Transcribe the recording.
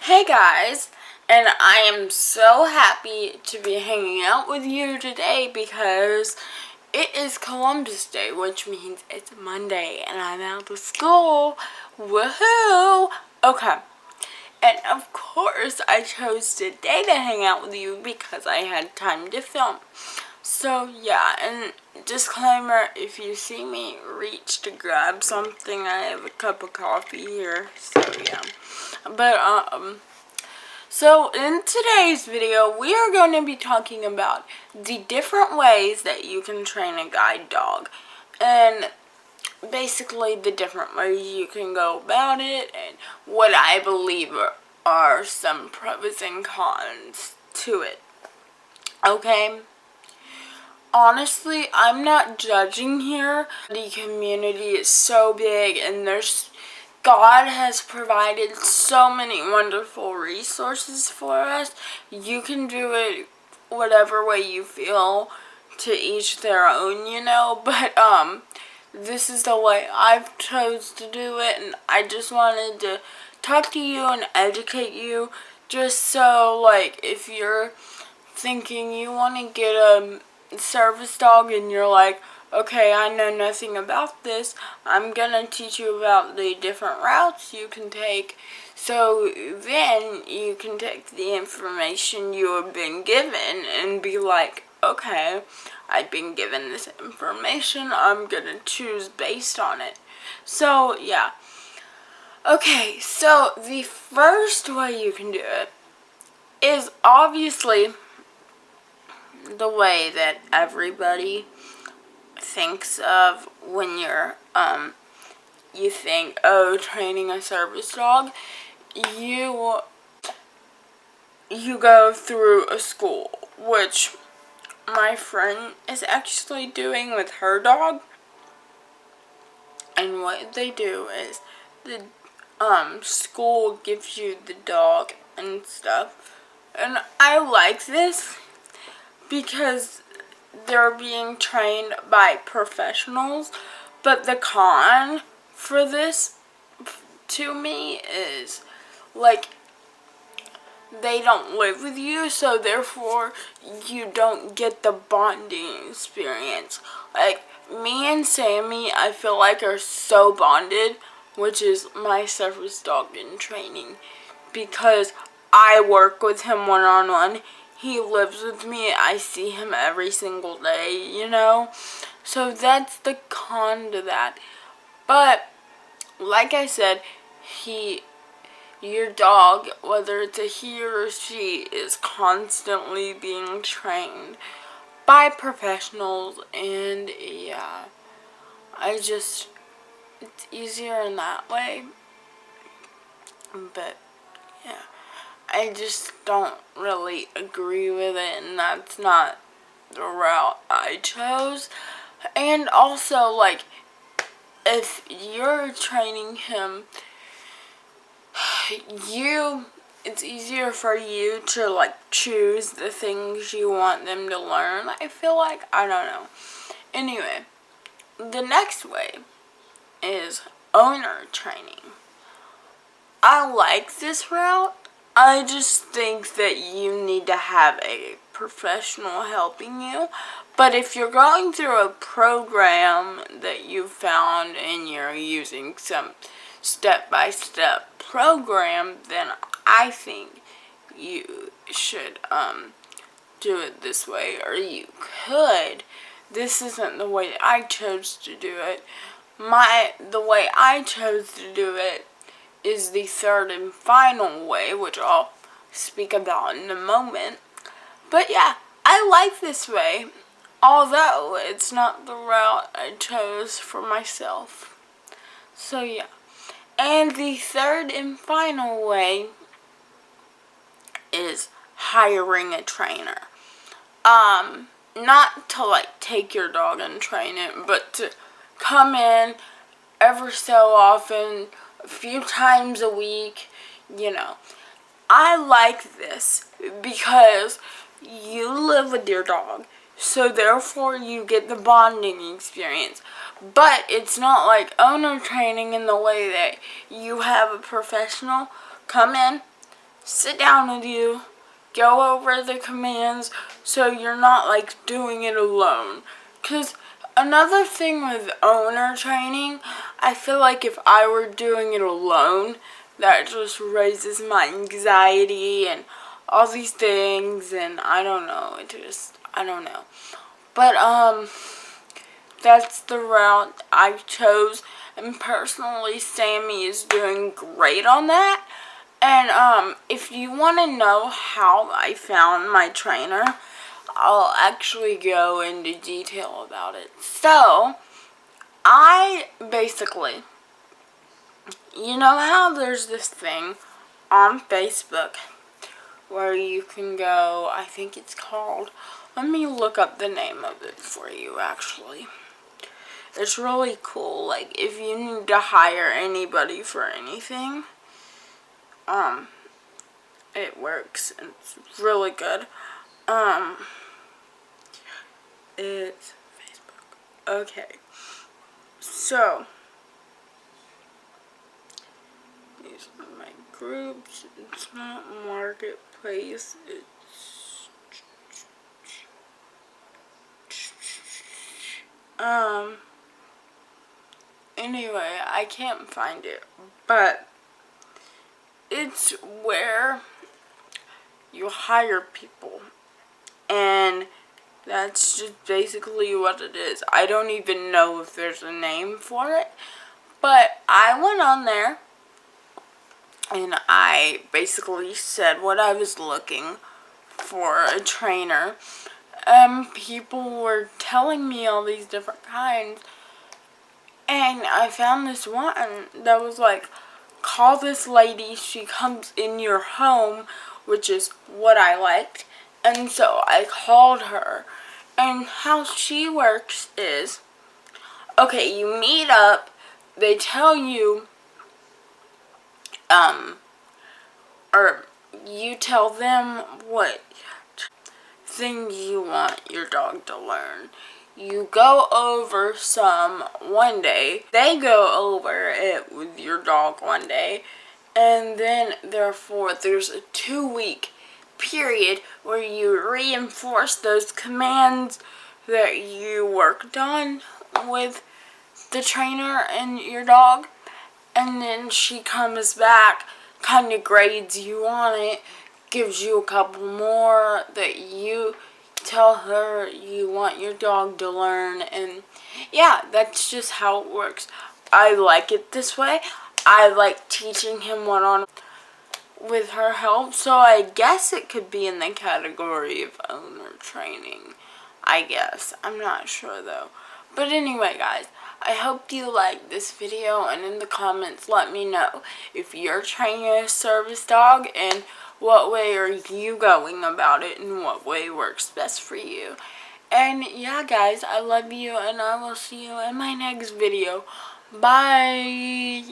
Hey guys, and I am so happy to be hanging out with you today because it is Columbus Day, which means it's Monday and I'm out of school. Woohoo! Okay, and of course I chose today to hang out with you because I had time to film. So yeah, and disclaimer, if you see me reach to grab something, I have a cup of coffee here, so yeah. So in today's video, we are going to be talking about the different ways that you can train a guide dog. And basically the different ways you can go about it and what I believe are some pros and cons to it. Okay? Honestly, I'm not judging here. The community is so big and God has provided so many wonderful resources for us. You can do it whatever way you feel, to each their own, but this is the way I've chose to do it, and I just wanted to talk to you and educate you, just so like if you're thinking you want to get a service dog and you're like, okay, I know nothing about this, I'm gonna teach you about the different routes you can take, so then you can take the information you have been given and be like, okay, I've been given this information, I'm gonna choose based on it. So yeah. Okay, so the first way you can do it is obviously the way that everybody thinks of when you think, oh, training a service dog. You go through a school, which my friend is actually doing with her dog. And what they do is the school gives you the dog and stuff. And I like this because they're being trained by professionals, but the con for this to me is like they don't live with you, so therefore you don't get the bonding experience. Like me and Sammy, I feel like are so bonded, which is my service dog in training, because I work with him one-on-one. He lives with me. I see him every single day, So that's the con to that. But, like I said, your dog, whether it's a he or she, is constantly being trained by professionals. And, yeah, it's easier in that way. But, yeah. I just don't really agree with it, and that's not the route I chose. And also, like, if you're training him, it's easier for you to, like, choose the things you want them to learn. I feel like, I don't know. Anyway, the next way is owner training. I like this route. I just think that you need to have a professional helping you. But if you're going through a program that you found and you're using some step-by-step program, then I think you should do it this way, or you could. This isn't the way I chose to do it. The way I chose to do it is the third and final way, which I'll speak about in a moment. But yeah, I like this way, although it's not the route I chose for myself. So yeah. And the third and final way is hiring a trainer. Not to like take your dog and train it, but to come in ever so often, a few times a week, I like this because you live with your dog, so therefore you get the bonding experience. But it's not like owner training in the way that you have a professional come in, sit down with you, go over the commands so you're not like doing it alone. Because another thing with owner training, I feel like if I were doing it alone, that just raises my anxiety and all these things, and I don't know, I don't know. But that's the route I chose, and personally Sammy is doing great on that. And if you want to know how I found my trainer, I'll actually go into detail about it. So, I basically, you know how there's this thing on Facebook where you can go, I think it's called, let me look up the name of it for you actually. It's really cool, like if you need to hire anybody for anything, it works and it's really good. It's Facebook. Okay. So, these are my groups. It's not Marketplace. It's anyway, I can't find it, but it's where you hire people, and that's just basically what it is. I don't even know if there's a name for it, but I went on there and I basically said what I was looking for a trainer. People were telling me all these different kinds, and I found this one that was like, call this lady, she comes in your home, which is what I liked. And so I called her, and how she works is, okay, you meet up, they tell you, or you tell them what things you want your dog to learn. You go over some one day, they go over it with your dog one day, and then therefore there's a 2-week period where you reinforce those commands that you worked on with the trainer and your dog, and then she comes back, kind of grades you on it, gives you a couple more that you tell her you want your dog to learn, and yeah, that's just how it works. I like it this way. I like teaching him one-on with her help, so I guess it could be in the category of owner training. I guess. I'm not sure though. But anyway, guys, I hope you liked this video, and in the comments let me know if you're training a service dog and what way are you going about it and what way works best for you. And yeah, guys, I love you, and I will see you in my next video. Bye.